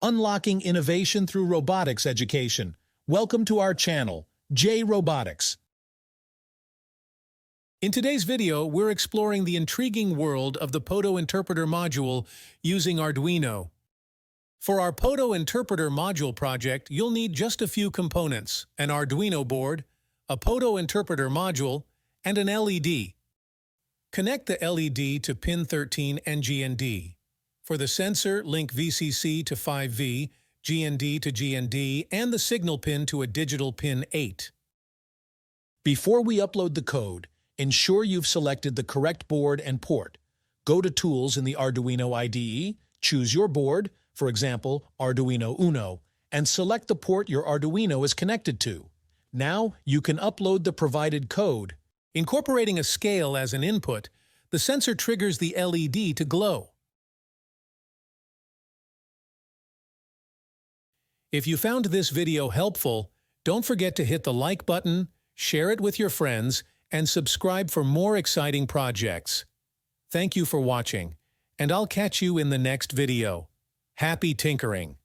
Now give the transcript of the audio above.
Unlocking innovation through robotics education. Welcome to our channel, Jay Robotics. In today's video, we're exploring the intriguing world of the Photointerpreter Module using Arduino. For our Photointerpreter Module project, you'll need just a few components: an Arduino board, a Photointerpreter Module, and an LED. Connect the LED to pin 13 and GND. For the sensor, link VCC to 5V, GND to GND, and the signal pin to a digital pin 8. Before we upload the code, ensure you've selected the correct board and port. Go to Tools in the Arduino IDE, choose your board, for example, Arduino Uno, and select the port your Arduino is connected to. Now you can upload the provided code. Incorporating a scale as an input, the sensor triggers the LED to glow. If you found this video helpful, don't forget to hit the like button, share it with your friends, and subscribe for more exciting projects. Thank you for watching, and I'll catch you in the next video. Happy tinkering!